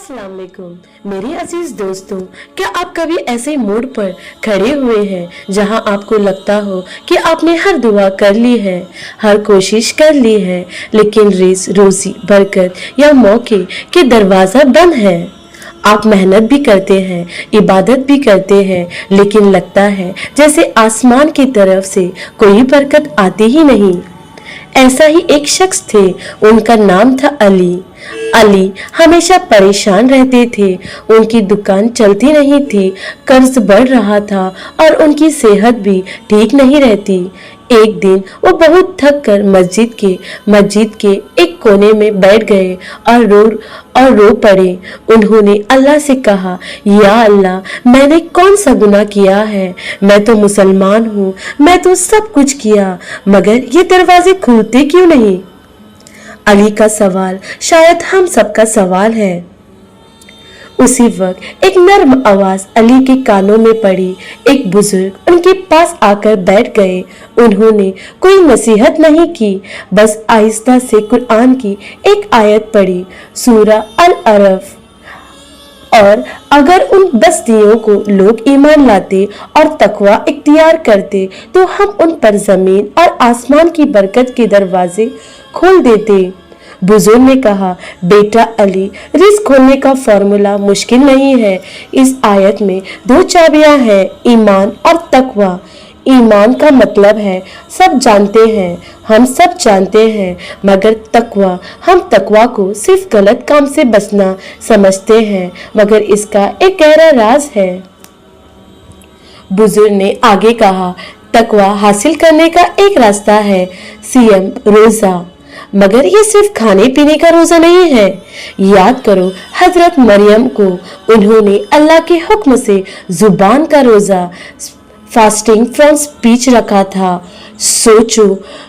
अस्सलाम वालेकुम मेरे अजीज दोस्तों, क्या आप कभी ऐसे मोड़ पर खड़े हुए हैं जहां आपको लगता हो कि आपने हर दुआ कर ली है, हर कोशिश कर ली है, लेकिन रिज़्क, रोजी, बरकत या मौके के दरवाजा बंद है। आप मेहनत भी करते हैं, इबादत भी करते हैं, लेकिन लगता है जैसे आसमान की तरफ से कोई बरकत आती ही नहीं। ऐसा ही एक शख्स थे, उनका नाम था अली। अली हमेशा परेशान रहते थे, उनकी दुकान चलती नहीं थी, कर्ज बढ़ रहा था और उनकी सेहत भी ठीक नहीं रहती। एक दिन वो बहुत थक कर मस्जिद के एक कोने में बैठ गए और रो पड़े। उन्होंने अल्लाह से कहा, या अल्लाह, मैंने कौन सा गुनाह किया है? मैं तो मुसलमान हूँ, मैं तो सब कुछ किया, मगर ये दरवाजे खुलते क्यों नहीं? अली का सवाल शायद हम सबका सवाल है। उसी वक्त एक नर्म आवाज अली के कानों में पड़ी। एक बुजुर्ग उनके पास आकर बैठ गए। उन्होंने कोई नसीहत नहीं की, बस आहिस्ता से कुरान की एक आयत पढ़ी, सूरा अल अरफ। और अगर उन बस्तियों को लोग ईमान लाते और तकवा इख्तियार करते तो हम उन पर जमीन और आसमान की बरकत के दरवाजे खोल देते। बुजुर्ग ने कहा, बेटा अली, रिज़्क खोलने का फॉर्मूला मुश्किल नहीं है। इस आयत में दो चाबियां हैं, ईमान और तकवा। ईमान का मतलब है सब जानते हैं, हम सब जानते हैं, मगर तकवा, हम तकवा को सिर्फ गलत काम से बचना समझते हैं, मगर इसका एक गहरा राज है। बुजुर्ग ने आगे कहा, तकवा हासिल करने का एक रास्ता है, सियम, रोजा, मगर ये सिर्फ खाने पीने का रोजा नहीं है। याद करो हजरत मरियम को, उन्होंने अल्लाह के हुक्म से जुबान का रोजा, फास्टिंग फ्रॉम स्पीच रखा था। सोचो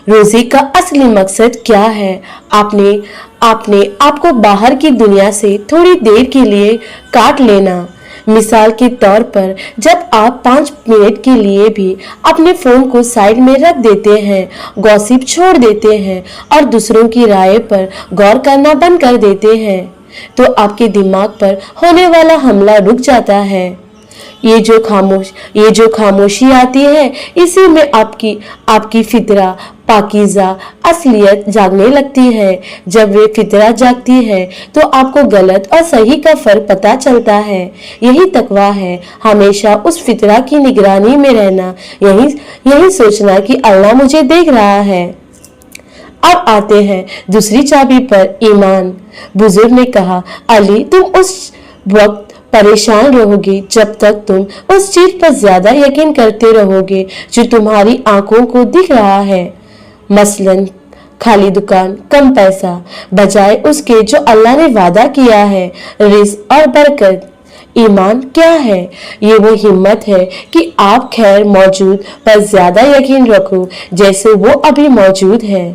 रोजे का असली मकसद क्या है? आपने आपको बाहर की दुनिया से थोड़ी देर के लिए काट लेना। मिसाल के तौर पर जब आप 5 मिनट के लिए भी अपने फोन को साइड में रख देते हैं, गॉसिप छोड़ देते हैं और दूसरों की राय पर गौर करना बंद कर देते हैं, तो आपके दिमाग पर होने वाला हमला रुक जाता है। ये जो खामोशी आती है, इसी में आपकी फितरा, पाकीज़ा असलियत जागने लगती है। जब वे फितरा जागती है तो आपको गलत और सही का फर्क पता चलता है। यही तकवा है, हमेशा उस फितरा की निगरानी में रहना, यही सोचना कि अल्लाह मुझे देख रहा है। अब आते हैं दूसरी चाबी पर, ईमान। बुजुर्ग ने कहा, अली, तुम उस वक्त परेशान रहोगे जब तक तुम उस चीज पर ज्यादा यकीन करते रहोगे जो तुम्हारी आंखों को दिख रहा है, मसलन खाली दुकान, कम पैसा, बजाय उसके जो अल्लाह ने वादा किया है, रिज़्क और बरकत। ईमान क्या है? ये वो हिम्मत है कि आप खैर मौजूद पर ज्यादा यकीन रखो जैसे वो अभी मौजूद है।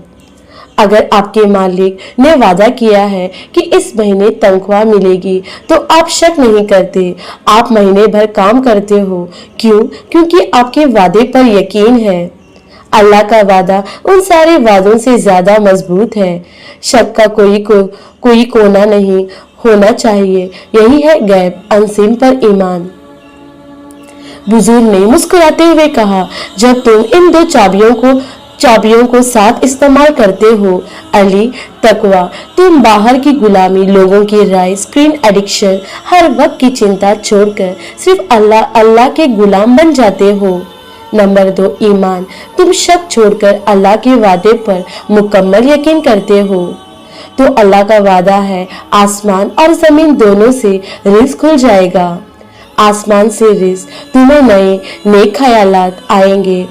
अगर आपके मालिक ने वादा किया है कि इस महीने तनख्वाह मिलेगी तो आप शक नहीं करते, आप महीने भर काम करते हो। क्यों? क्योंकि आपके वादे पर यकीन है। अल्लाह का वादा उन सारे वादों से ज्यादा मजबूत है। शक का कोई कोना नहीं होना चाहिए। यही है गैब अनसीन पर ईमान। बुजुर्ग ने मुस्कुराते हुए कहा, जब तुम इन दो चाबियों को साथ इस्तेमाल करते हो अली, तकवा, तुम बाहर की गुलामी, लोगों की राय, स्क्रीन एडिक्शन, हर वक्त की चिंता छोड़कर सिर्फ अल्लाह के गुलाम बन जाते हो। नंबर 2, ईमान, तुम शक छोड़कर अल्लाह के वादे पर मुकम्मल यकीन करते हो। तो अल्लाह का वादा है, आसमान और जमीन दोनों से रिज़्क खुल जाएगा। आसमान से रिज़्क, तुम्हें नए नेक ख्यालात आएंगे,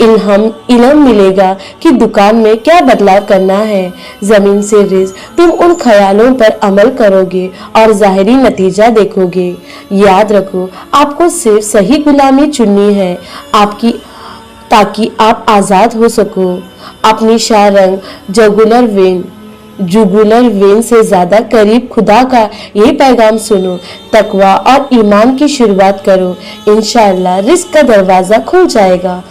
इल्म मिलेगा कि दुकान में क्या बदलाव करना है। जमीन से रिज़्क, तुम उन ख्यालों पर अमल करोगे और जाहिरी नतीजा देखोगे। याद रखो, आपको सिर्फ सही गुलामी चुननी है ताकि आप आजाद हो सको। अपनी शारंग जुगुलर वेन से ज्यादा करीब खुदा का ये पैगाम सुनो, तकवा और ईमान की शुरुआत करो, इंशाअल्लाह रिज़्क का दरवाजा खुल जाएगा।